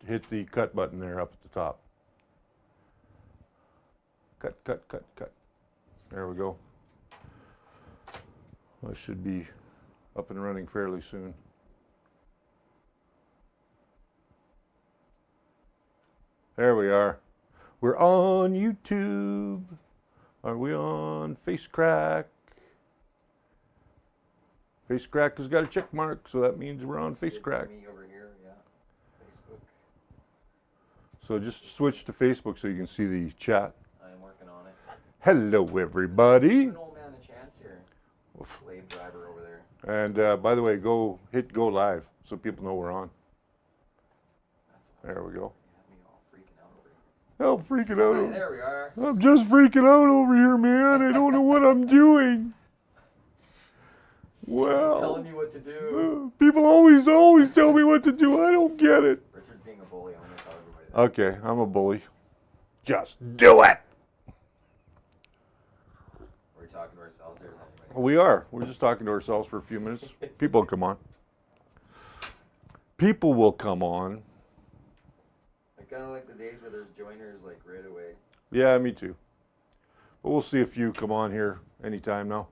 hit the cut button there up at the top. Cut, cut, cut, cut. There we go. I should be up and running fairly soon. There we are. We're on YouTube. Are we on FaceCrack? FaceCrack has got a check mark, so that means we're on FaceCrack. Me over here, yeah. Facebook. So just switch to Facebook so you can see the chat. I'm working on it. Hello, everybody. Give an old man a chance here. Slave driver over there. And by the way, hit go live so people know we're on. There we go. I'm freaking out. Hey, there we are. I'm just freaking out over here, man. I don't know what I'm doing. Well, telling me what to do. People always tell me what to do. I don't get it. Richard's being a bully. I'm going to tell everybody that. Okay, I'm a bully. Just do it. We're talking to ourselves here. We are. We're just talking to ourselves for a few minutes. People will come on. People will come on. I kind of like the days where there's joiners like right away. Yeah, me too. But we'll see a few come on here anytime now.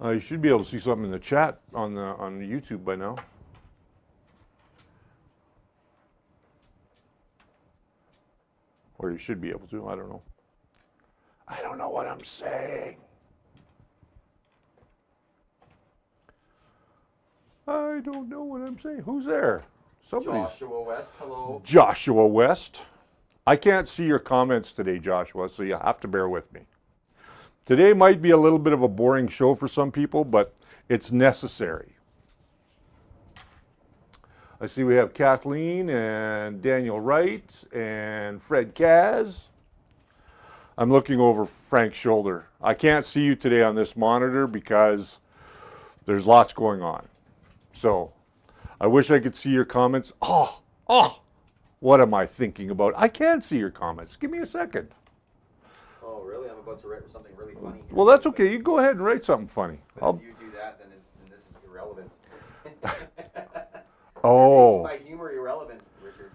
You should be able to see something in the chat on the YouTube by now. Or you should be able to. I don't know. I don't know what I'm saying. I don't know what I'm saying. Who's there? Somebody's. Joshua West, hello. Joshua West. I can't see your comments today, Joshua, so you have to bear with me. Today might be a little bit of a boring show for some people, but it's necessary. I see we have Kathleen and Daniel Wright and Fred Kaz. I'm looking over Frank's shoulder. I can't see you today on this monitor because there's lots going on. So I wish I could see your comments. Oh, what am I thinking about? I can't see your comments. Give me a second. Oh, really? I'm about to write something really funny here. Well, that's okay. You go ahead and write something funny. But if you do that, then this is irrelevant. Oh. By humor, irrelevant, Richard.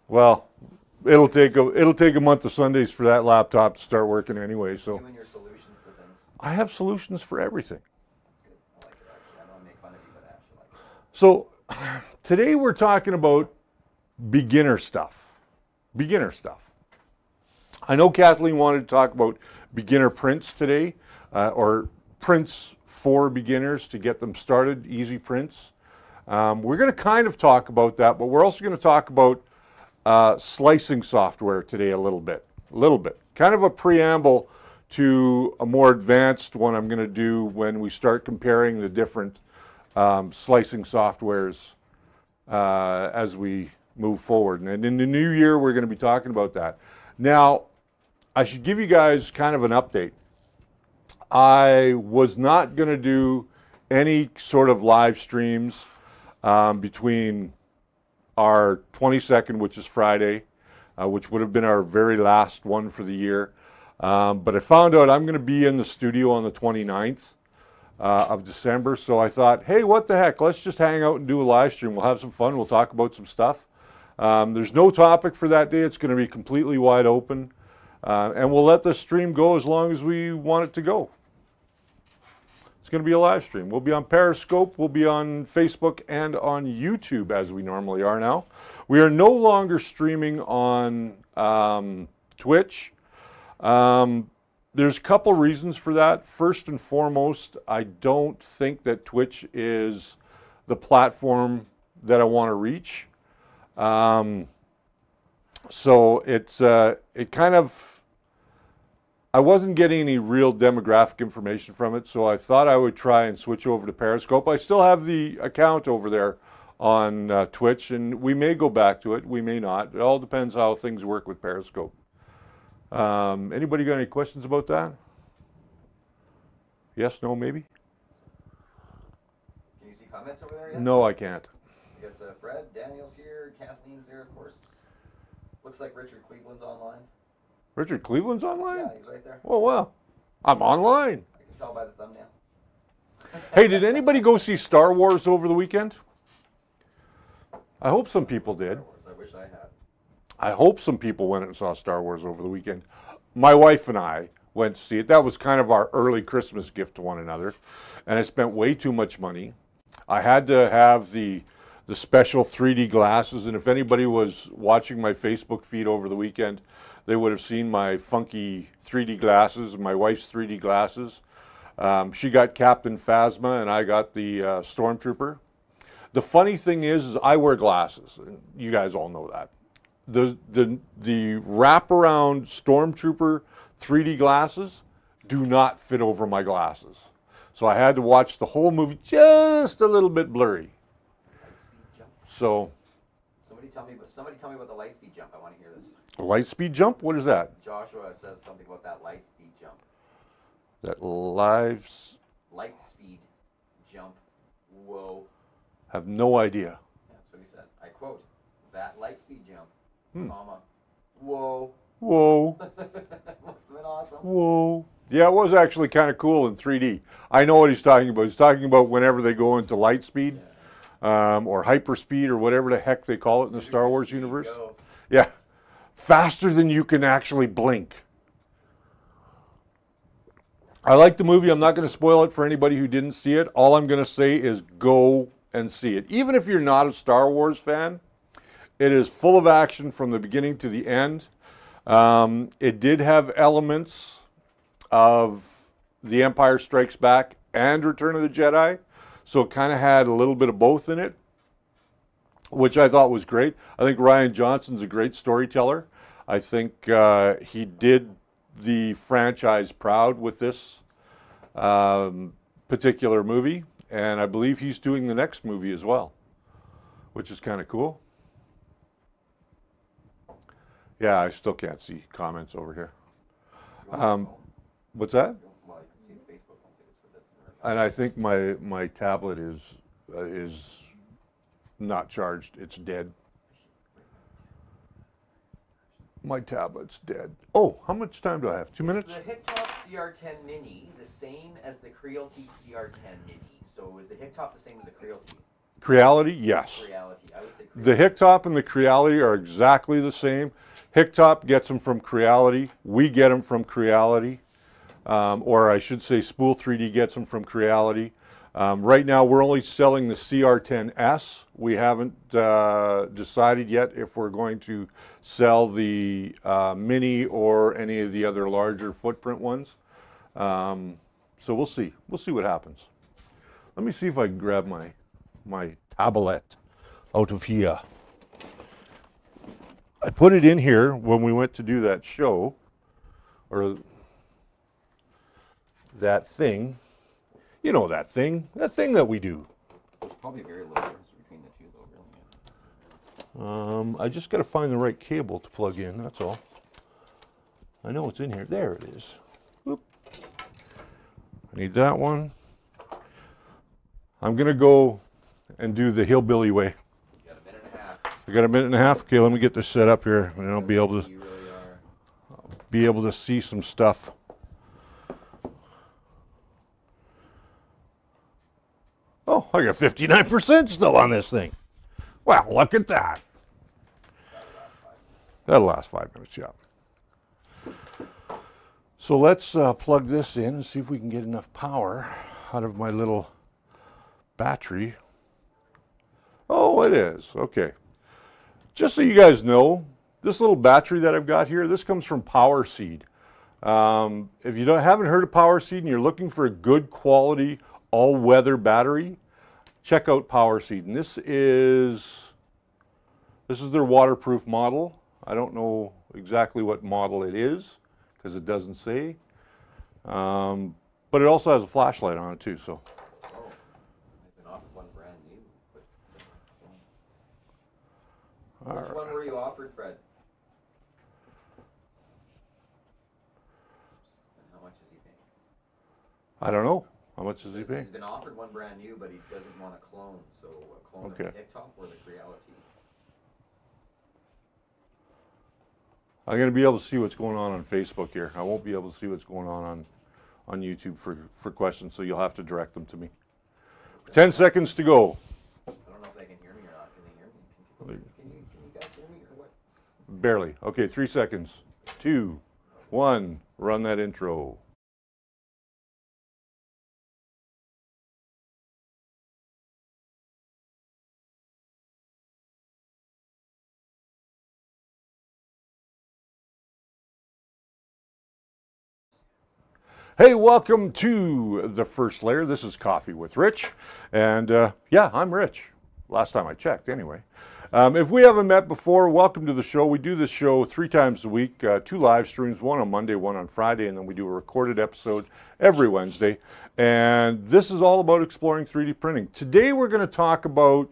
Well, it'll take a month of Sundays for that laptop to start working anyway. So. You and your solutions to things. I have solutions for everything. That's good. I like it actually. I don't want to make fun of you, but I actually like it. So today we're talking about beginner stuff. Beginner stuff. I know Kathleen wanted to talk about beginner prints today, or prints for beginners to get them started, easy prints. We're going to kind of talk about that, but we're also going to talk about slicing software today a little bit. Kind of a preamble to a more advanced one I'm going to do when we start comparing the different slicing softwares as we move forward. And in the new year, we're going to be talking about that. Now, I should give you guys kind of an update. I was not going to do any sort of live streams between our 22nd, which is Friday, which would have been our very last one for the year. But I found out I'm going to be in the studio on the 29th of December. So I thought, hey, what the heck? Let's just hang out and do a live stream. We'll have some fun. We'll talk about some stuff. There's no topic for that day. It's going to be completely wide open. And we'll let the stream go as long as we want it to go. It's going to be a live stream. We'll be on Periscope, we'll be on Facebook and on YouTube as we normally are now. We are no longer streaming on Twitch. There's a couple reasons for that. First and foremost, I don't think that Twitch is the platform that I want to reach. So it kind of, I wasn't getting any real demographic information from it, so I thought I would try and switch over to Periscope. I still have the account over there on Twitch, and we may go back to it, we may not. It all depends how things work with Periscope. Anybody got any questions about that? Yes, no, maybe? Can you see comments over there yet? No, I can't. We got Fred, Daniel's here, Kathleen's there, of course. Looks like Richard Cleveland's online. Richard Cleveland's online? Yeah, he's right there. Oh, wow. I'm online. I can tell by the thumbnail. Hey, did anybody go see Star Wars over the weekend? I hope some people did. Star Wars. I wish I had. I hope some people went and saw Star Wars over the weekend. My wife and I went to see it. That was kind of our early Christmas gift to one another. And I spent way too much money. I had to have the special 3D glasses. And if anybody was watching my Facebook feed over the weekend, they would have seen my funky 3D glasses, my wife's 3D glasses. She got Captain Phasma and I got the Stormtrooper. The funny thing is I wear glasses. And you guys all know that. The wraparound Stormtrooper 3D glasses do not fit over my glasses. So I had to watch the whole movie just a little bit blurry. Lightspeed jump. So, Somebody tell me about the lightspeed jump. I want to hear this. light speed jump? What is that? Joshua says something about that lightspeed jump. That lives Lightspeed jump. Whoa. have no idea. That's what he said. I quote, that lightspeed jump, comma, whoa. Whoa, Must have been awesome. whoa. Yeah, it was actually kind of cool in 3D. I know what he's talking about. He's talking about whenever they go into light speed or hyperspeed or whatever the heck they call it in the Star Wars universe. Go. Yeah, faster than you can actually blink. I like the movie. I'm not going to spoil it for anybody who didn't see it. All I'm going to say is go and see it. Even if you're not a Star Wars fan, it is full of action from the beginning to the end. It did have elements of The Empire Strikes Back and Return of the Jedi, so it kind of had a little bit of both in it, which I thought was great. I think Rian Johnson's a great storyteller. I think he did the franchise proud with this particular movie, and I believe he's doing the next movie as well, which is kind of cool. Yeah, I still can't see comments over here. What's that? Well, I can see the Facebook. I don't think it's that's And I think my tablet is not charged. It's dead. My tablet's dead. Oh, how much time do I have? 2 minutes? The Hicktop CR10 Mini the same as the Creality CR10 Mini? So is the Hicktop the same as the Creality? Creality, yes. Creality. I would say Creality. The Hicktop and the Creality are exactly the same. Hicktop gets them from Creality. We get them from Creality. Or I should say Spool 3D gets them from Creality. Right now we're only selling the CR10S. We haven't decided yet if we're going to sell the Mini or any of the other larger footprint ones. So we'll see. We'll see what happens. Let me see if I can grab my tablet out of here. I put it in here when we went to do that show, or that thing. You know that thing that we do. There's probably very little difference between the two, though, really. I just got to find the right cable to plug in, that's all. I know it's in here. There it is. Whoop. I need that one. I'm going to go and do the hillbilly way. You got a minute and a half. I got a minute and a half. Okay, let me get this set up here, and I'll be able to You really are. be able to see some stuff. Oh, I got 59% still on this thing. Wow, look at that. That'll last 5 minutes, yeah. So let's plug this in and see if we can get enough power out of my little battery. Oh, it is. Okay. Just so you guys know, this little battery that I've got here, this comes from PowerSeed. If you haven't heard of PowerSeed and you're looking for a good quality all-weather battery, check out PowerSeed. And this is their waterproof model. I don't know exactly what model it is because it doesn't say. But it also has a flashlight on it too. So. Oh, I've been offered one brand new. But, which one were you offered, Fred? And how much is he paying? I don't know. How much is he He's paying? been offered one brand new, but he doesn't want a clone. So a clone Okay. of the Hicktop or the Creality. I'm going to be able to see what's going on Facebook here. I won't be able to see what's going on YouTube for questions, so you'll have to direct them to me. 10 seconds to go. I don't know if they can hear me or not. Can they hear me? Barely. Okay, 3 seconds. 2, 1, run that intro. Hey, welcome to The First Layer. This is Coffee with Rich. And yeah, I'm Rich. Last time I checked, anyway. If we haven't met before, welcome to the show. We do this show 3 times a week, 2 live streams, one on Monday, one on Friday, and then we do a recorded episode every Wednesday. And this is all about exploring 3D printing. Today we're going to talk about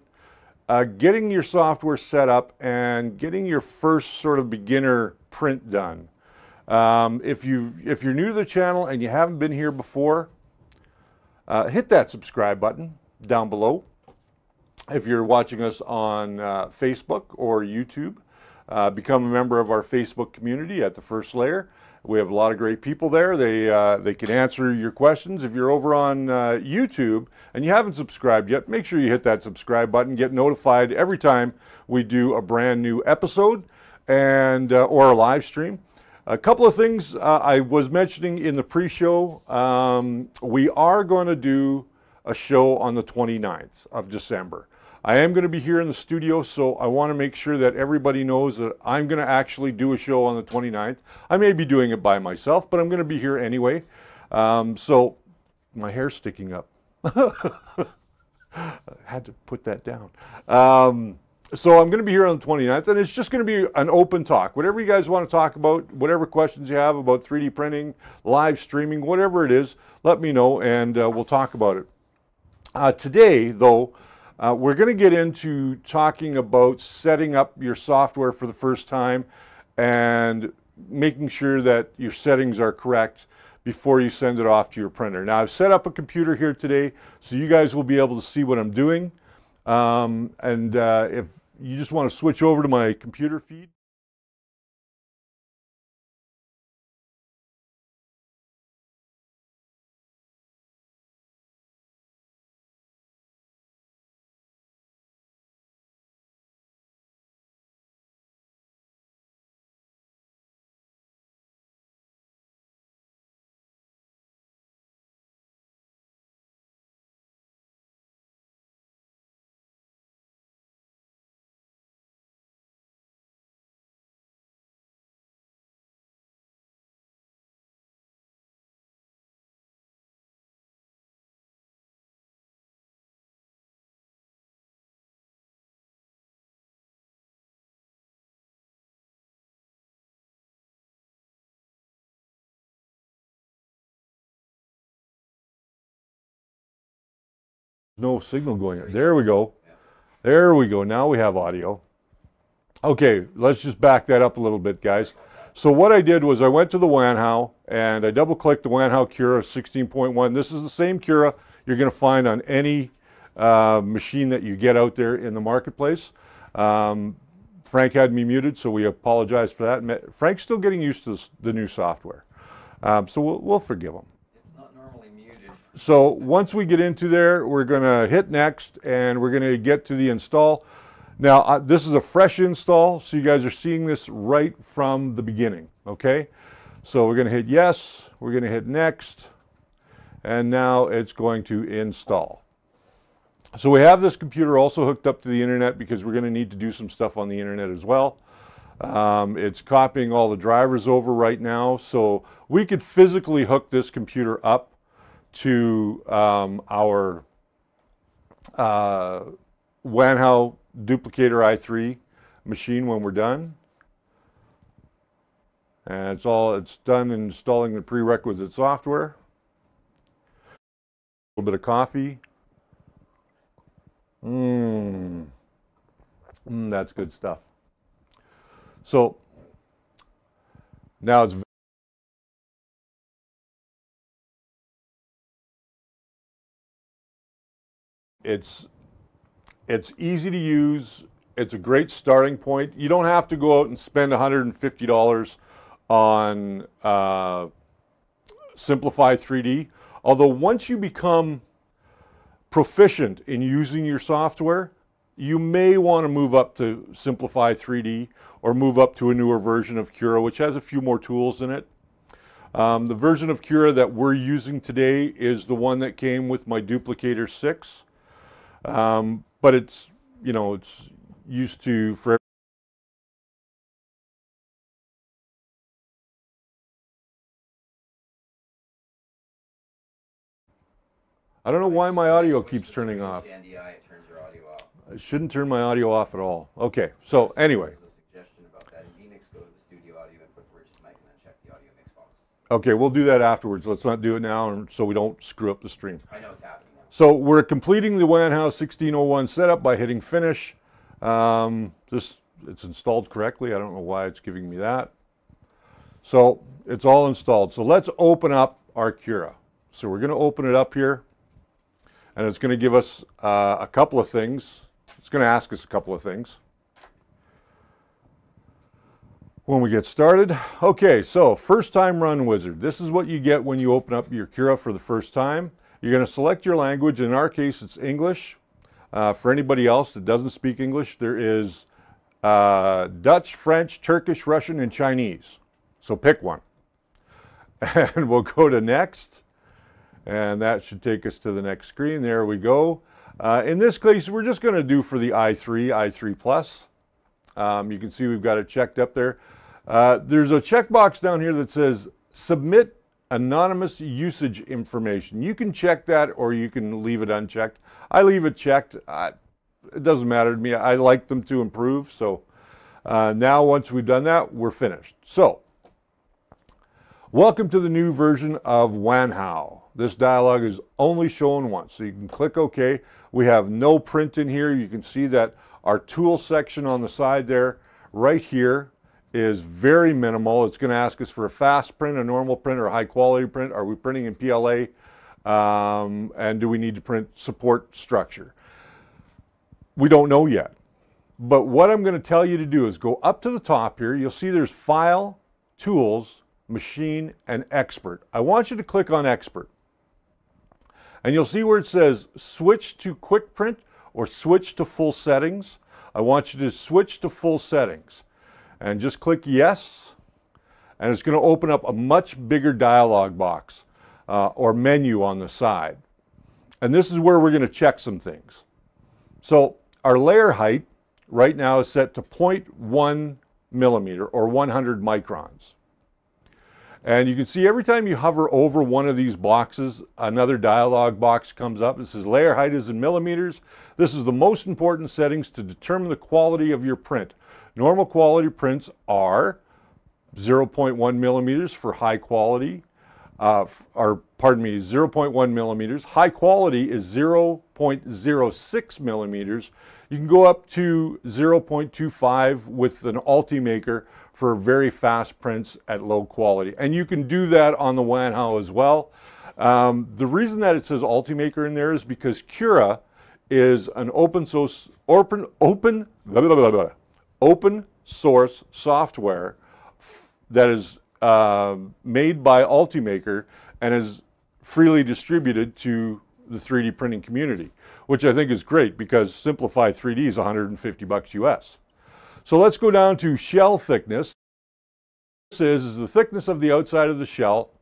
getting your software set up and getting your first sort of beginner print done. If you're new to the channel and you haven't been here before, hit that subscribe button down below. If you're watching us on Facebook or YouTube, become a member of our Facebook community at The First Layer. We have a lot of great people there. They can answer your questions. If you're over on YouTube and you haven't subscribed yet, make sure you hit that subscribe button. Get notified every time we do a brand new episode and or a live stream. A couple of things I was mentioning in the pre-show. We are going to do a show on the 29th of December. I am going to be here in the studio, so I want to make sure that everybody knows that I'm going to actually do a show on the 29th. I may be doing it by myself, but I'm going to be here anyway. So my hair's sticking up. I had to put that down. So I'm going to be here on the 29th, and it's just going to be an open talk. Whatever you guys want to talk about, whatever questions you have about 3D printing, live streaming, whatever it is, let me know, and we'll talk about it. Today, though, we're going to get into talking about setting up your software for the first time and making sure that your settings are correct before you send it off to your printer. Now, I've set up a computer here today, so you guys will be able to see what I'm doing. If you just want to switch over to my computer feed. No signal going. There we go. There we go. Now we have audio. Okay, let's just back that up a little bit, guys. So what I did was I went to the Wanhao and I double-clicked the Wanhao Cura 16.1. This is the same Cura you're going to find on any machine that you get out there in the marketplace. Frank had me muted, so we apologize for that. Frank's still getting used to the new software, so we'll forgive him. So once we get into there, we're going to hit next and we're going to get to the install. Now, this is a fresh install, so you guys are seeing this right from the beginning, okay? So we're going to hit yes, we're going to hit next, and now it's going to install. So we have this computer also hooked up to the internet because we're going to need to do some stuff on the internet as well. It's copying all the drivers over right now, so we could physically hook this computer up to our Wanhao Duplicator i3 machine when we're done. And it's done installing the prerequisite software. A little bit of coffee. That's good stuff. So now it's easy to use. It's a great starting point. You don't have to go out and spend $150 on Simplify 3D. Although once you become proficient in using your software, you may want to move up to Simplify 3D or move up to a newer version of Cura, which has a few more tools in it. The version of Cura that we're using today is the one that came with my Duplicator 6. But it's, you know, it's used to for I don't know why my audio keeps turning off. NDI, it turns your audio off. I shouldn't turn my audio off at all. Okay, so anyway. There's a suggestion about that. In vMix, go to the studio audio and put Rich's mic and then check the audio mix box. Okay, we'll do that afterwards. Let's not do it now so we don't screw up the stream. I know it's happening now. So we're completing the Wanhao 1601 setup by hitting finish. It's installed correctly. I don't know why it's giving me that. So it's all installed. So let's open up our Cura. So we're going to open it up here. And it's going to give us a couple of things. It's going to ask us a couple of things when we get started. Okay, so first time run wizard. This is what you get when you open up your Cura for the first time. You're going to select your language. In our case, it's English. For anybody else that doesn't speak English, there is Dutch, French, Turkish, Russian, and Chinese. So pick one. And we'll go to next. And that should take us to the next screen. There we go. In this case, we're just going to do for the i3 Plus. You can see we've got it checked up there. There's a checkbox down here that says submit anonymous usage information. You can check that or you can leave it unchecked. I leave it checked. It doesn't matter to me. I like them to improve. So now once we've done that, we're finished. So welcome to the new version of Wanhao. This dialog is only shown once, so you can click OK. We have no print in here. You can see that our tool section on the side there, right here, is very minimal. It's going to ask us for a fast print, a normal print, or a high quality print. Are we printing in PLA? And do we need to print support structure? We don't know yet. But what I'm going to tell you to do is go up to the top here. You'll see there's File, Tools, Machine, and Expert. I want you to click on Expert. And you'll see where it says switch to quick print or switch to full settings. I want you to switch to full settings and just click yes. And it's going to open up a much bigger dialog box or menu on the side. And this is where we're going to check some things. So our layer height right now is set to 0.1 millimeter or 100 microns. And you can see every time you hover over one of these boxes, another dialog box comes up. It says layer height is in millimeters. This is the most important settings to determine the quality of your print. Normal quality prints are 0.1 millimeters for high quality, 0.1 millimeters. High quality is 0.06 millimeters. You can go up to 0.25 with an Ultimaker for very fast prints at low quality. And you can do that on the Wanhao as well. The reason that it says Ultimaker in there is because Cura is an open source software that is made by Ultimaker and is freely distributed to the 3D printing community, which I think is great because Simplify 3D is $150 US. So let's go down to shell thickness. This is the thickness of the outside of the shell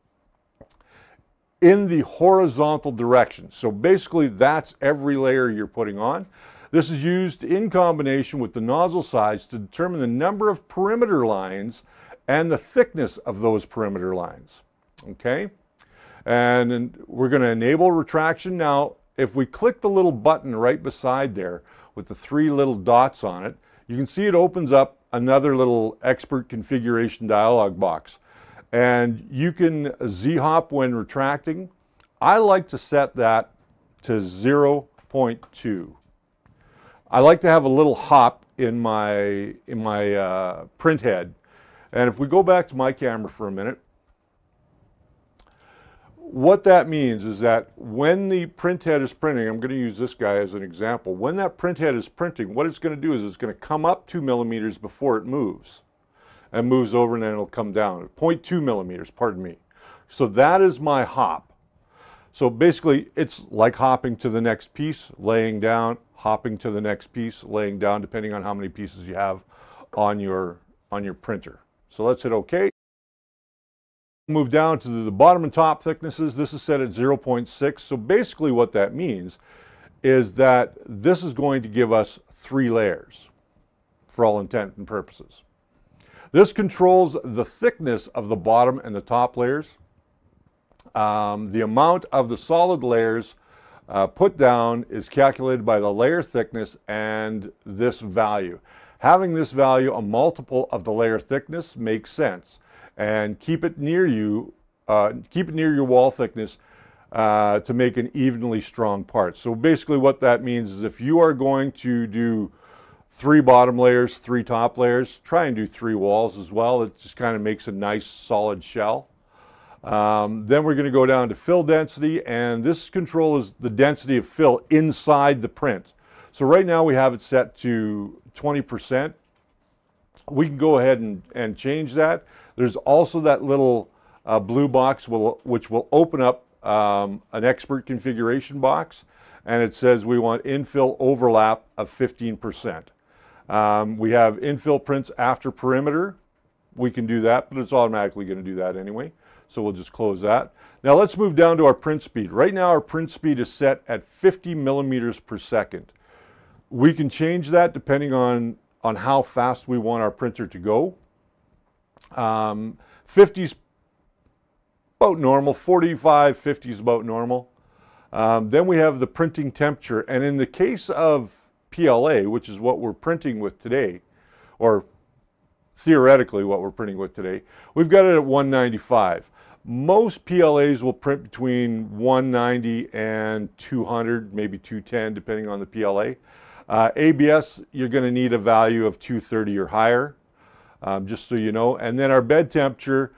in the horizontal direction. So basically that's every layer you're putting on. This is used in combination with the nozzle size to determine the number of perimeter lines and the thickness of those perimeter lines. Okay? And we're going to enable retraction. Now, if we click the little button right beside there with the three little dots on it, you can see it opens up another little expert configuration dialog box. And you can Z-hop when retracting. I like to set that to 0.2. I like to have a little hop in my print head. And if we go back to my camera for a minute, what that means is that when the print head is printing, I'm going to use this guy as an example. When that print head is printing, what it's going to do is it's going to come up 2 millimeters before it moves. And moves over and then it'll come down. 0.2 millimeters, pardon me. So that is my hop. So basically it's like hopping to the next piece, laying down, hopping to the next piece, laying down, depending on how many pieces you have on your printer. So let's hit OK. Move down to the bottom and top thicknesses. This is set at 0.6. So basically what that means is that this is going to give us 3 layers for all intent and purposes. This controls the thickness of the bottom and the top layers. The amount of the solid layers put down is calculated by the layer thickness and this value. Having this value a multiple of the layer thickness makes sense, and keep it near you, keep it near your wall thickness to make an evenly strong part. So basically what that means is if you are going to do 3 bottom layers, 3 top layers, try and do 3 walls as well. It just kind of makes a nice solid shell. Then we're going to go down to fill density, and this controls the density of fill inside the print. So right now we have it set to 20%. We can go ahead and change that. There's also that little blue box which will open up an expert configuration box, and it says we want infill overlap of 15%. We have infill prints after perimeter. We can do that, but it's automatically going to do that anyway. So we'll just close that. Now let's move down to our print speed. Right now our print speed is set at 50 millimeters per second. We can change that depending on how fast we want our printer to go. 50 is about normal, 45, 50 is about normal. Then we have the printing temperature, and in the case of PLA, which is what we're printing with today, or theoretically what we're printing with today, we've got it at 195. Most PLAs will print between 190 and 200, maybe 210, depending on the PLA. ABS, you're going to need a value of 230 or higher, just so you know. And then our bed temperature,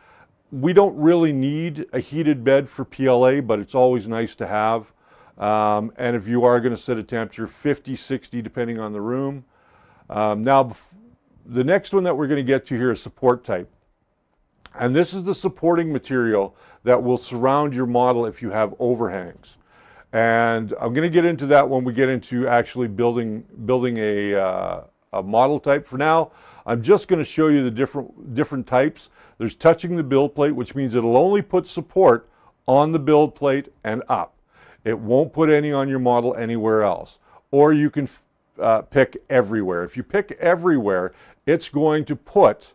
we don't really need a heated bed for PLA, but it's always nice to have. And if you are going to set a temperature, 50, 60, depending on the room. Now, the next one that we're going to get to here is support type. And this is the supporting material that will surround your model if you have overhangs. And I'm going to get into that when we get into actually building a model type. For now, I'm just going to show you the different types. There's touching the build plate, which means it'll only put support on the build plate and up. It won't put any on your model anywhere else. Or you can pick everywhere. If you pick everywhere, it's going to put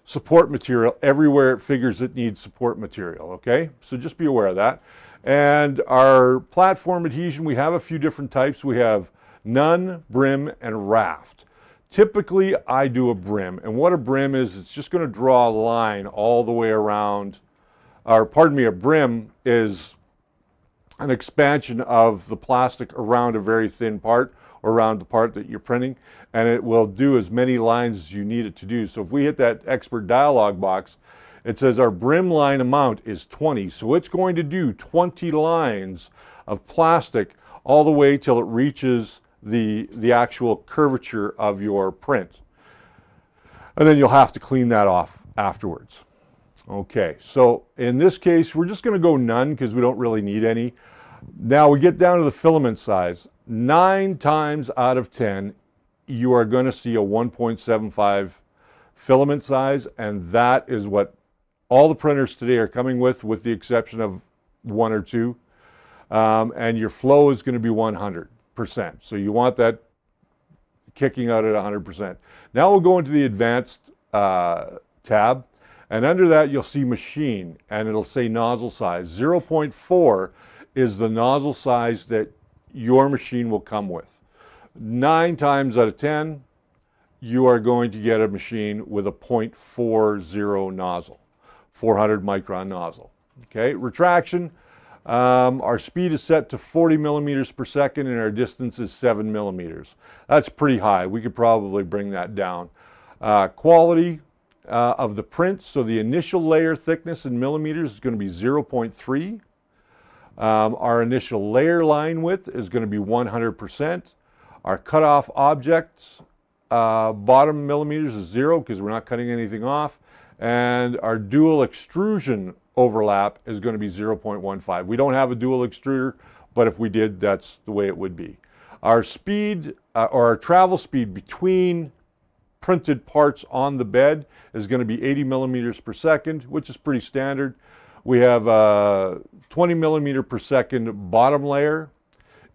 support material everywhere it figures it needs support material, okay? So just be aware of that. And our platform adhesion, we have a few different types. We have none, brim, and raft. Typically, I do a brim. And what a brim is, it's just going to draw a line all the way around, or pardon me, a brim is an expansion of the plastic around a very thin part, or around the part that you're printing, and it will do as many lines as you need it to do. So if we hit that expert dialog box, it says our brim line amount is 20. So it's going to do 20 lines of plastic all the way till it reaches the actual curvature of your print. And then you'll have to clean that off afterwards. Okay, so in this case, we're just going to go none because we don't really need any. Now we get down to the filament size. 9 times out of 10, you are going to see a 1.75 filament size, and that is what all the printers today are coming with the exception of 1 or 2. And your flow is going to be 100%. So you want that kicking out at 100%. Now we'll go into the advanced tab, and under that you'll see machine, and it'll say nozzle size. 0.4 is the nozzle size that your machine will come with. 9 times out of 10, you are going to get a machine with a 0.40 nozzle, 400 micron nozzle. Okay, retraction, our speed is set to 40 millimeters per second and our distance is 7 millimeters. That's pretty high. We could probably bring that down. Quality of the print, so the initial layer thickness in millimeters is going to be 0.3. Our initial layer line width is going to be 100%. Our cutoff objects, bottom millimeters is 0 because we're not cutting anything off. And our dual extrusion overlap is going to be 0.15. We don't have a dual extruder, but if we did, that's the way it would be. Our speed or our travel speed between printed parts on the bed is going to be 80 millimeters per second, which is pretty standard. We have a 20 millimeter per second bottom layer.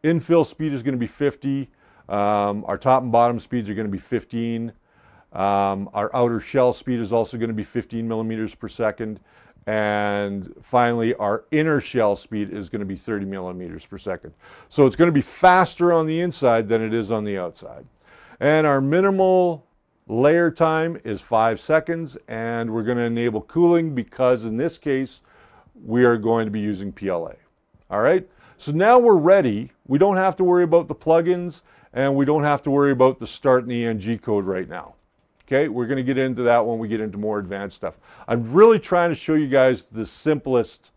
Infill speed is going to be 50. Our top and bottom speeds are going to be 15. Our outer shell speed is also going to be 15 millimeters per second. And finally, our inner shell speed is going to be 30 millimeters per second. So it's going to be faster on the inside than it is on the outside. And our minimal layer time is 5 seconds, and we're going to enable cooling because in this case, we are going to be using PLA. All right, so now we're ready. We don't have to worry about the plugins, and we don't have to worry about the start and ENG code right now. Okay, we're going to get into that when we get into more advanced stuff. I'm really trying to show you guys the simplest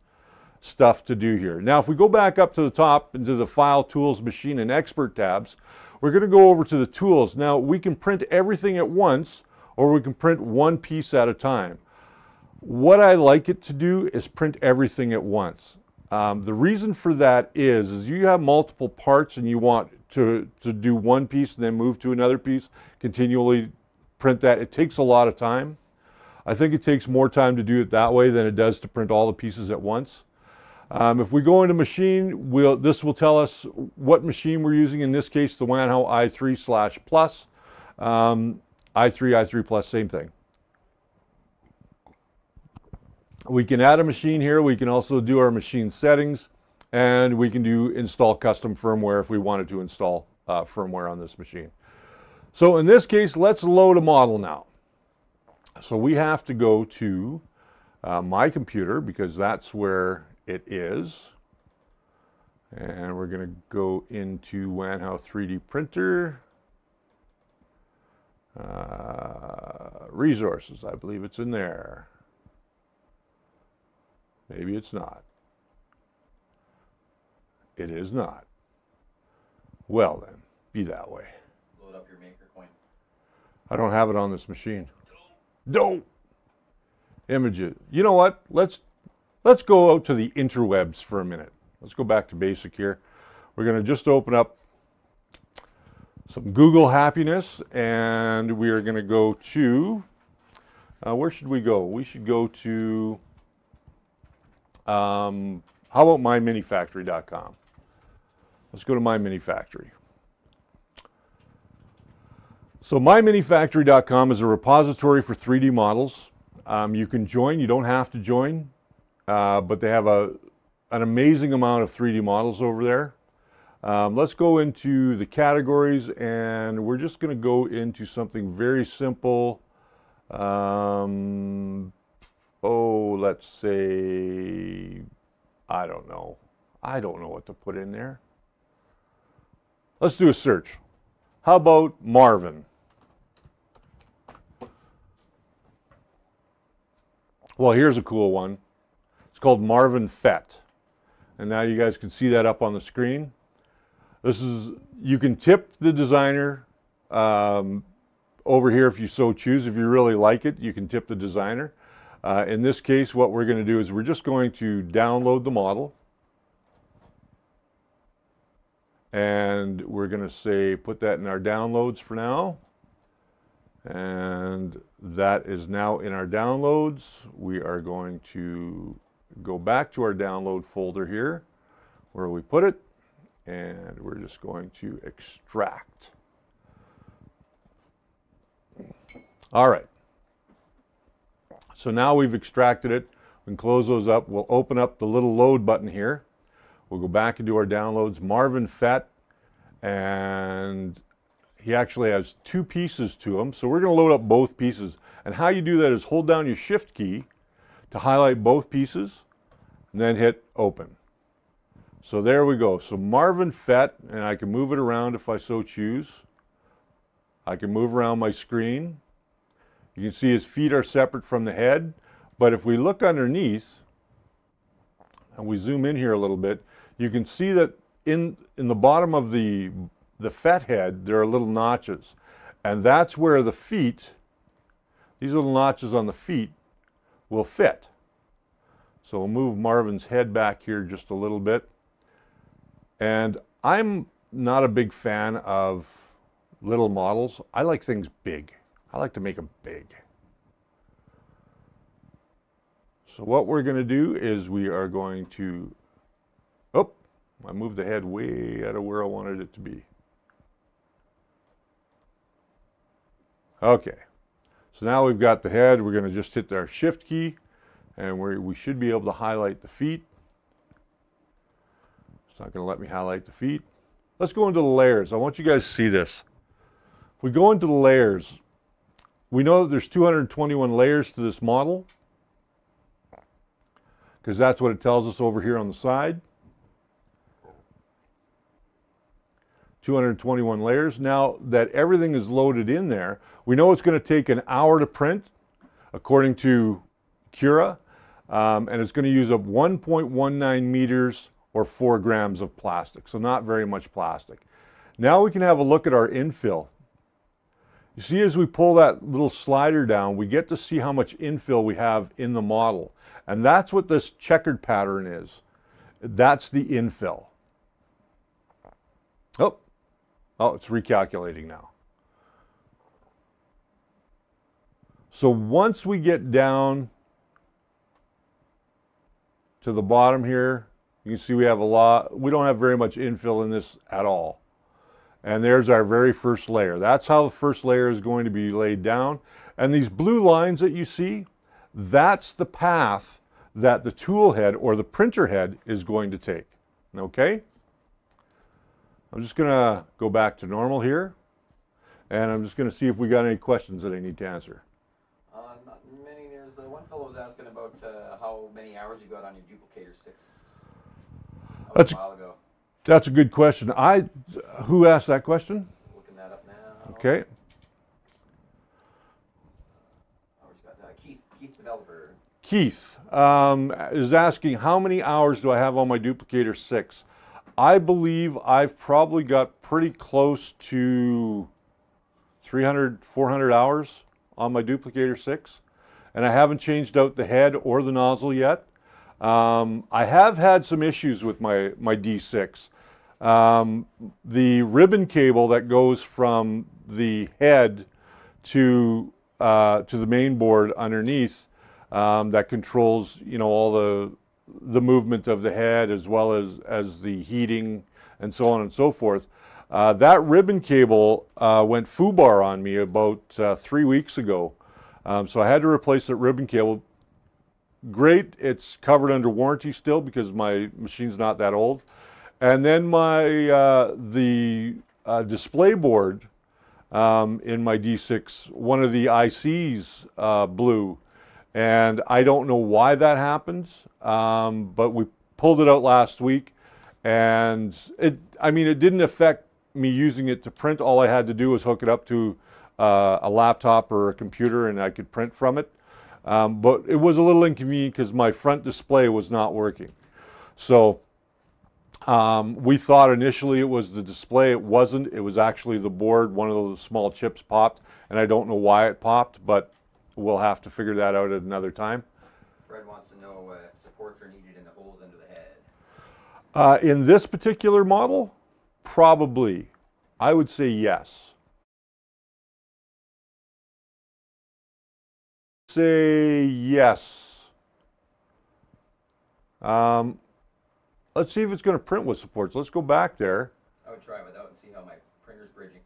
stuff to do here. Now, if we go back up to the top into the File, Tools, Machine, and Expert tabs, we're going to go over to the tools. Now, we can print everything at once, or we can print one piece at a time. What I like it to do is print everything at once. The reason for that is you have multiple parts and you want to do one piece and then move to another piece, continually print that. It takes a lot of time. I think it takes more time to do it that way than it does to print all the pieces at once. If we go into machine, this will tell us what machine we're using. In this case, the Wanhao i3/Plus. i3 Plus, same thing. We can add a machine here. We can also do our machine settings, and we can do install custom firmware if we wanted to install firmware on this machine. So in this case, let's load a model now. So we have to go to my computer because that's where it is. And we're going to go into Wanhao 3D printer. Resources, I believe it's in there. Maybe it's not. It is not. Well then, be that way. Load up your maker coin. I don't have it on this machine. Don't. Images. You know what? Let's go out to the interwebs for a minute. Let's go back to basic here. We're going to just open up some Google Happiness, and we are going to go to, where should we go? We should go to, how about myminifactory.com? Let's go to myminifactory. So myminifactory.com is a repository for 3D models. You can join, you don't have to join, but they have an amazing amount of 3D models over there. Let's go into the categories, and we're just going to go into something very simple. Let's say, I don't know what to put in there. Let's do a search. How about Marvin? Well, here's a cool one. It's called Marvin Fett. And now you guys can see that up on the screen. This is, you can tip the designer over here if you so choose. If you really like it, you can tip the designer. In this case, what we're going to do is we're just going to download the model. And we're going to say, put that in our downloads for now. And that is now in our downloads. We are going to go back to our download folder here, where we put it, and we're just going to extract. All right. So now we've extracted it. We can close those up. We'll open up the little load button here. We'll go back into our downloads, Marvin Fett, and he actually has two pieces to him. So we're going to load up both pieces. And how you do that is hold down your Shift key to highlight both pieces, and then hit Open. So there we go. So Marvin Fett, and I can move it around if I so choose. I can move around my screen. You can see his feet are separate from the head. But if we look underneath, and we zoom in here a little bit, you can see that in the bottom of the Fett head, there are little notches. And that's where the feet, these little notches on the feet, will fit. So we'll move Marvin's head back here just a little bit. And I'm not a big fan of little models. I like things big. I like to make them big. So what we're going to do is we are going to, oh, I moved the head way out of where I wanted it to be. Okay, so now we've got the head. We're going to just hit our shift key, and we should be able to highlight the feet. It's not going to let me highlight the feet. Let's go into the layers. I want you guys to see this. If we go into the layers, we know that there's 221 layers to this model, because that's what it tells us over here on the side. 221 layers. Now that everything is loaded in there, we know it's going to take an hour to print, according to Cura, and it's going to use up 1.19 meters or 4 grams of plastic, so not very much plastic. Now we can have a look at our infill. You see, as we pull that little slider down, we get to see how much infill we have in the model. And that's what this checkered pattern is. That's the infill. Oh, it's recalculating now. So once we get down to the bottom here, you can see we have we don't have very much infill in this at all. And there's our very first layer. That's how the first layer is going to be laid down. And these blue lines that you see, that's the path that the tool head or the printer head is going to take. Okay? I'm just going to go back to normal here. And I'm just going to see if we got any questions that I need to answer. Not many. There's one fellow was asking about how many hours you got on your Duplicator 6 a while ago. That's a good question. Who asked that question? Looking that up now. Okay. Oh, we've got Keith Developer. Keith is asking, how many hours do I have on my Duplicator 6? I believe I've probably got pretty close to 300, 400 hours on my Duplicator 6. And I haven't changed out the head or the nozzle yet. I have had some issues with my D6. The ribbon cable that goes from the head to the main board underneath that controls, you know, all the movement of the head as well as the heating and so on and so forth. That ribbon cable went foobar on me about 3 weeks ago. So I had to replace that ribbon cable. Great, it's covered under warranty still because my machine's not that old. And then the display board in my D6, one of the ICs blew. And I don't know why that happens, but we pulled it out last week. And it didn't affect me using it to print. All I had to do was hook it up to a laptop or a computer and I could print from it. But it was a little inconvenient because my front display was not working. So we thought initially it was the display. It wasn't. It was actually the board. One of those small chips popped, and I don't know why it popped, but we'll have to figure that out at another time. Fred wants to know if supports are needed in the holes under the head. In this particular model, probably. I would say yes. Say yes. Let's see if it's going to print with supports. Let's go back there. I would try without and see how my printer's bridging.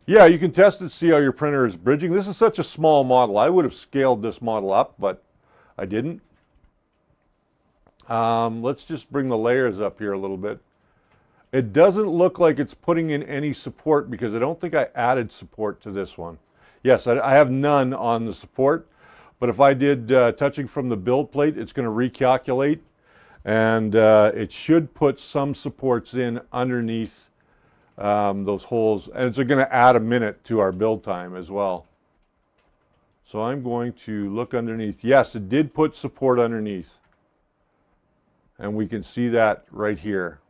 Yeah, you can test it, see how your printer is bridging. This is such a small model. I would have scaled this model up, but I didn't. Let's just bring the layers up here a little bit. It doesn't look like it's putting in any support because I don't think I added support to this one. Yes, I have none on the support, but if I did touching from the build plate, it's going to recalculate, and it should put some supports in underneath those holes, and it's going to add a minute to our build time as well. So I'm going to look underneath. Yes, it did put support underneath, and we can see that right here.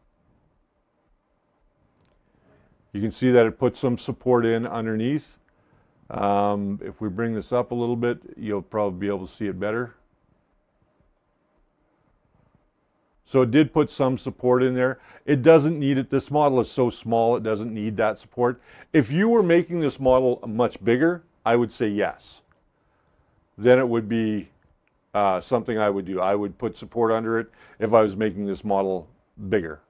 You can see that it put some support in underneath. If we bring this up a little bit, you'll probably be able to see it better. So it did put some support in there. It doesn't need it. This model is so small, it doesn't need that support. If you were making this model much bigger, I would say yes. Then it would be something I would do. I would put support under it if I was making this model bigger.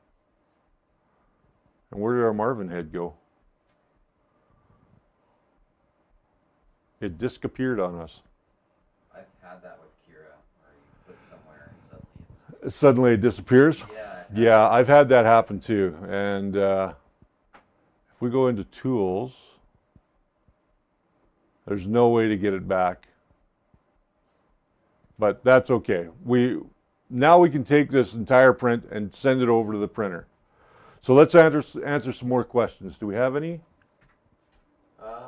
And where did our Marvin head go? It disappeared on us. I've had that with Kira, where you click somewhere and Suddenly it disappears? yeah. Yeah, I've had that happen too. And if we go into tools, there's no way to get it back. But that's okay. Now we can take this entire print and send it over to the printer. So let's answer some more questions. Do we have any? No.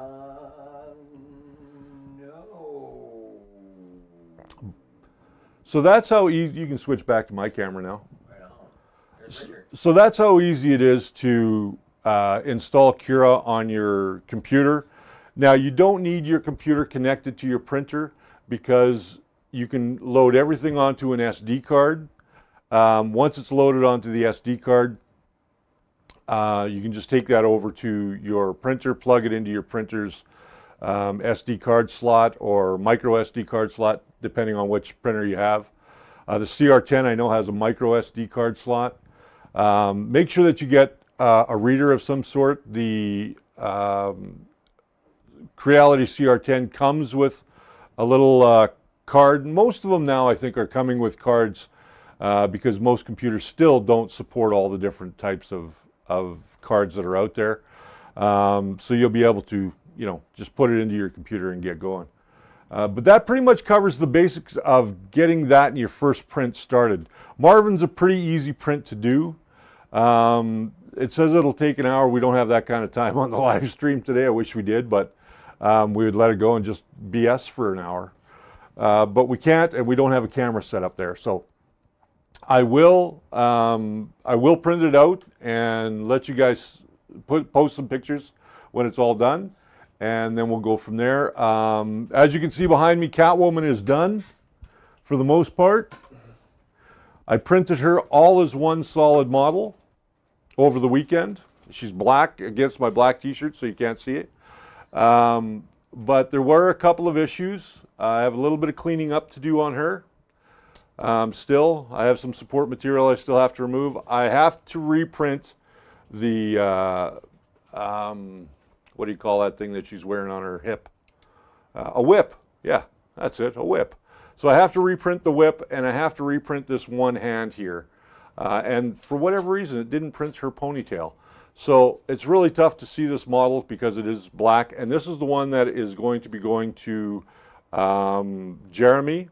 So that's how easy, you can switch back to my camera now. Right on. There's Richard. So that's how easy it is to install Cura on your computer. Now you don't need your computer connected to your printer because you can load everything onto an SD card. Once it's loaded onto the SD card, you can just take that over to your printer, plug it into your printer's SD card slot or micro SD card slot, depending on which printer you have. The CR10 I know has a micro SD card slot. Make sure that you get a reader of some sort. The Creality CR10 comes with a little card. Most of them now I think are coming with cards because most computers still don't support all the different types of cards that are out there. So you'll be able to, just put it into your computer and get going. But that pretty much covers the basics of getting that in your first print started. Marvin's a pretty easy print to do. It says it'll take an hour. We don't have that kind of time on the live stream today. I wish we did, but we would let it go and just BS for an hour. But we can't, and we don't have a camera set up there. So I will print it out and let you guys post some pictures when it's all done, and then we'll go from there. As you can see behind me, Catwoman is done for the most part. I printed her all as one solid model over the weekend. She's black against my black t-shirt, so you can't see it. But there were a couple of issues. I have a little bit of cleaning up to do on her. Still, I have some support material I still have to remove. I have to reprint the, what do you call that thing that she's wearing on her hip? A whip. Yeah, that's it, a whip. So I have to reprint the whip, and I have to reprint this one hand here. And for whatever reason, it didn't print her ponytail. So it's really tough to see this model because it is black. And this is the one that is going to be going to Jeremy,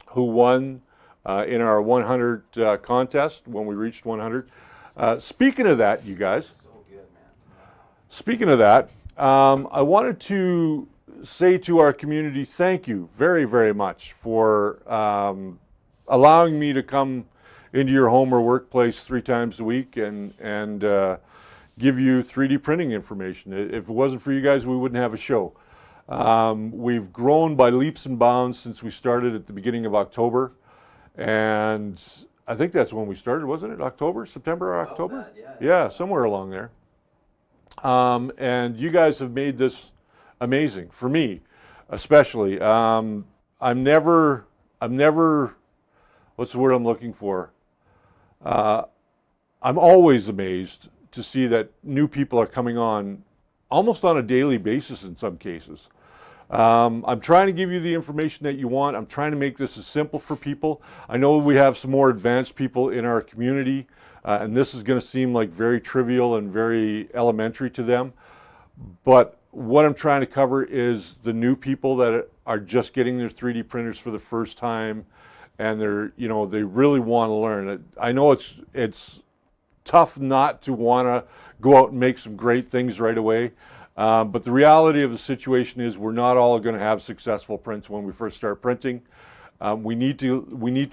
who won in our 100 contest when we reached 100. Speaking of that, you guys. So good, man. Wow. Speaking of that, I wanted to say to our community, thank you very, very much for allowing me to come into your home or workplace 3 times a week and give you 3D printing information. If it wasn't for you guys, we wouldn't have a show. We've grown by leaps and bounds since we started at the beginning of October. And I think that's when we started, wasn't it? October, September or October? Yeah, somewhere along there. And you guys have made this amazing, for me especially. I'm never, what's the word I'm looking for? I'm always amazed to see that new people are coming on almost on a daily basis in some cases. I'm trying to give you the information that you want. I'm trying to make this as simple for people. I know we have some more advanced people in our community, and this is going to seem like very trivial and very elementary to them. But what I'm trying to cover is the new people that are just getting their 3D printers for the first time, and they really want to learn. I know it's tough not to want to go out and make some great things right away. But the reality of the situation is we're not all going to have successful prints when we first start printing. We need to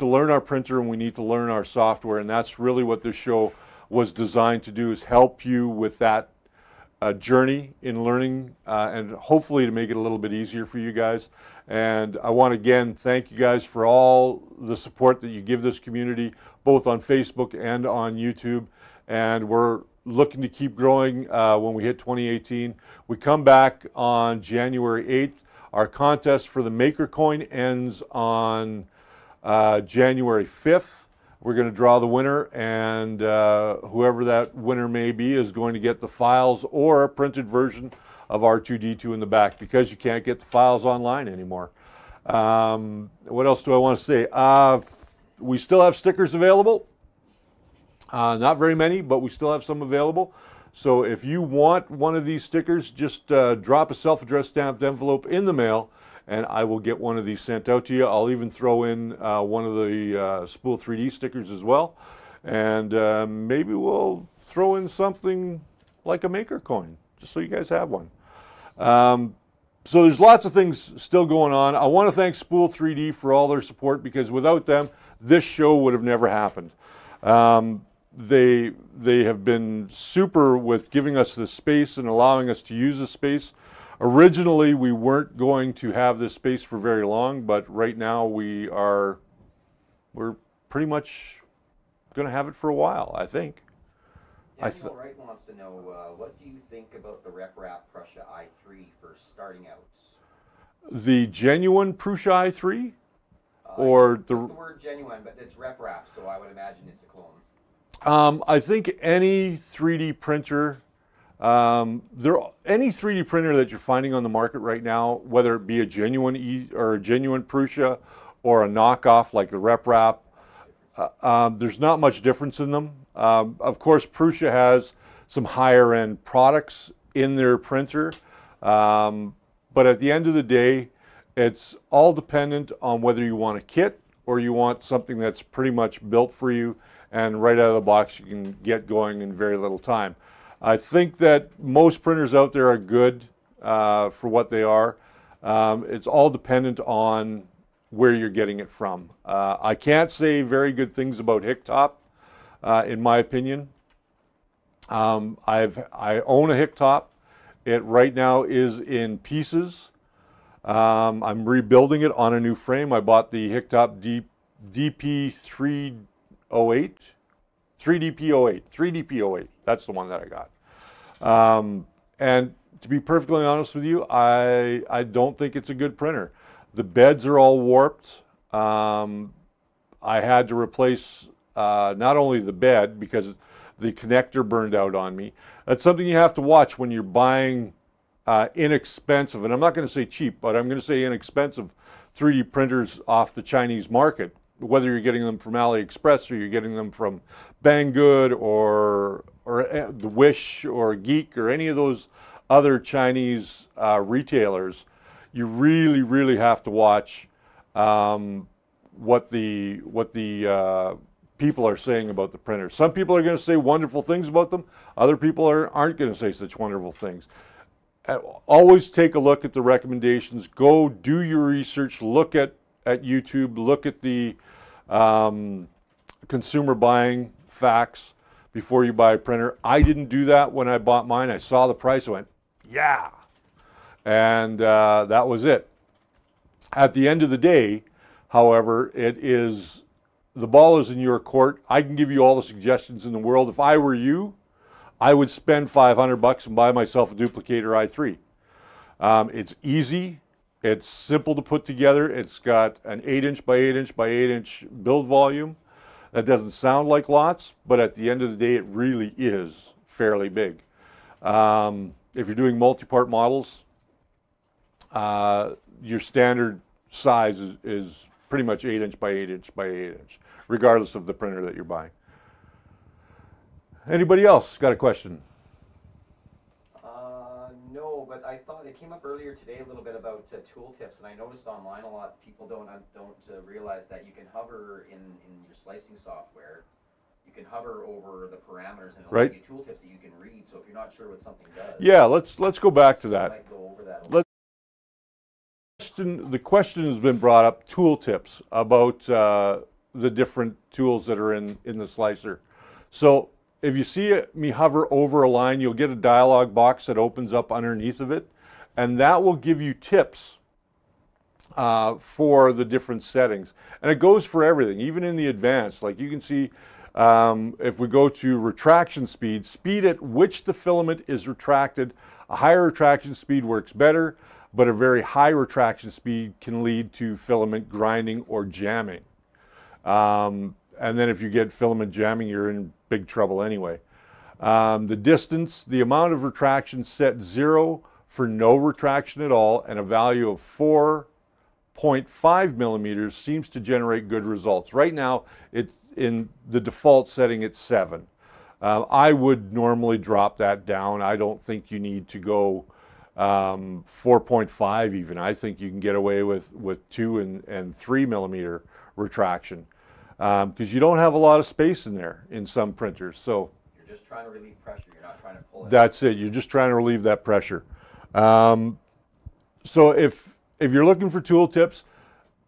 learn our printer, and we need to learn our software, and that's really what this show was designed to do, is help you with that journey in learning and hopefully to make it a little bit easier for you guys. And I want to again thank you guys for all the support that you give this community, both on Facebook and on YouTube. And we're looking to keep growing when we hit 2018. We come back on January 8th. Our contest for the Maker Coin ends on January 5th. We're going to draw the winner, and whoever that winner may be is going to get the files or a printed version of R2-D2 in the back, because you can't get the files online anymore. What else do I want to say? We still have stickers available. Not very many, but we still have some available. So if you want one of these stickers, just drop a self-addressed stamped envelope in the mail, and I will get one of these sent out to you. I'll even throw in one of the Spool 3D stickers as well. And maybe we'll throw in something like a Maker Coin, just so you guys have one. So there's lots of things still going on. I want to thank Spool 3D for all their support, because without them, this show would have never happened. They have been super with giving us the space and allowing us to use the space. Originally, we weren't going to have this space for very long, but right now we're pretty much going to have it for a while, I think. Daniel Wright wants to know, what do you think about the RepRap Prusa i3 for starting out? The genuine Prusa i3? Or the word genuine, but it's RepRap, so I would imagine it's a clone. I think any 3D printer, any 3D printer that you're finding on the market right now, whether it be a genuine or a genuine Prusa or a knockoff like the RepRap, there's not much difference in them. Of course, Prusa has some higher end products in their printer, but at the end of the day, it's all dependent on whether you want a kit or you want something that's pretty much built for you, and right out of the box you can get going in very little time. I think that most printers out there are good for what they are. It's all dependent on where you're getting it from. I can't say very good things about Hicktop, in my opinion. I own a Hicktop. It right now is in pieces. I'm rebuilding it on a new frame. I bought the Hicktop DP308, 3DP08. That's the one that I got. And to be perfectly honest with you, I don't think it's a good printer. The beds are all warped. I had to replace not only the bed, because the connector burned out on me. That's something you have to watch when you're buying inexpensive, and I'm not going to say cheap, but I'm going to say inexpensive 3D printers off the Chinese market, whether you're getting them from AliExpress or you're getting them from Banggood or the Wish or Geek or any of those other Chinese retailers. You really, really have to watch what the people are saying about the printer. Some people are going to say wonderful things about them. Other people aren't going to say such wonderful things. Always take a look at the recommendations. Go do your research. Look at YouTube. Look at the consumer buying facts before you buy a printer. I didn't do that when I bought mine. I saw the price. I went, yeah. And that was it. At the end of the day, however, the ball is in your court. I can give you all the suggestions in the world. If I were you, I would spend $500 and buy myself a Duplicator i3. It's easy. It's simple to put together. It's got an 8-inch by 8-inch by 8-inch build volume. That doesn't sound like lots, but at the end of the day, it really is fairly big. If you're doing multi-part models, your standard size is pretty much 8-inch by 8-inch by 8-inch, regardless of the printer that you're buying. Anybody else got a question? No, but I thought it came up earlier today a little bit about tooltips, and I noticed online a lot of people don't realize that you can hover in your slicing software. You can hover over the parameters, and it'll give you tooltips that you can read. So if you're not sure what something does, yeah, let's go back to that. Might go over that a little. The question has been brought up, tooltips, about the different tools that are in the slicer. So if you see me hover over a line, you'll get a dialog box that opens up underneath of it, and that will give you tips for the different settings. And it goes for everything, even in the advanced. Like you can see, if we go to retraction speed, speed at which the filament is retracted, a higher retraction speed works better, but a very high retraction speed can lead to filament grinding or jamming. And then if you get filament jamming, you're in big trouble anyway. The distance, the amount of retraction set 0 for no retraction at all, and a value of 4.5 millimeters seems to generate good results. Right now, it's in the default setting, it's 7. I would normally drop that down. I don't think you need to go 4.5 even. I think you can get away with 2 and 3 millimeter retraction, because you don't have a lot of space in there in some printers. So you're just trying to relieve pressure. You're not trying to pull it. That's it. You're just trying to relieve that pressure. So if you're looking for tool tips,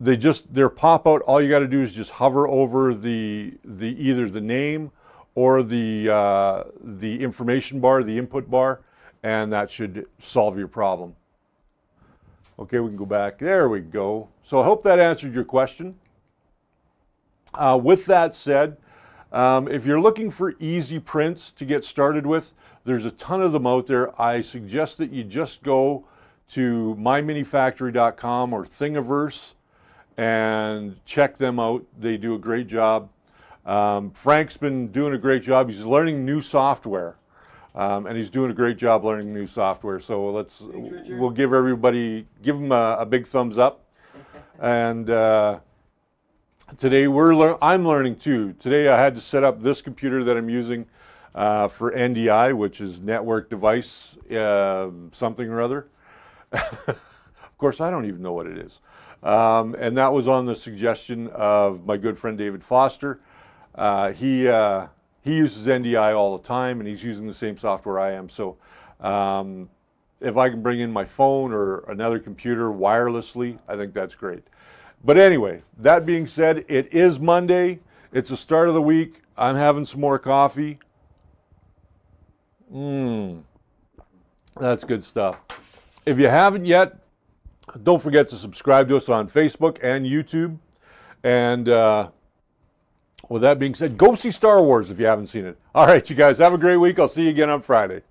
they're pop out. All you got to do is just hover over either the name or the information bar, the input bar, and that should solve your problem. Okay, we can go back. There we go. So I hope that answered your question. With that said, if you're looking for easy prints to get started with, there's a ton of them out there. I suggest that you just go to myminifactory.com or Thingiverse and check them out. They do a great job. Frank's been doing a great job. He's learning new software, and he's doing a great job learning new software. So we'll give him a big thumbs up. And today I'm learning too. Today I had to set up this computer that I'm using for NDI, which is Network Device something or other. Of course, I don't even know what it is. And that was on the suggestion of my good friend David Foster. He uses NDI all the time, and he's using the same software I am. So if I can bring in my phone or another computer wirelessly, I think that's great. But anyway, that being said, it is Monday. It's the start of the week. I'm having some more coffee. That's good stuff. If you haven't yet, don't forget to subscribe to us on Facebook and YouTube. And with that being said, go see Star Wars if you haven't seen it. All right, you guys, have a great week. I'll see you again on Friday.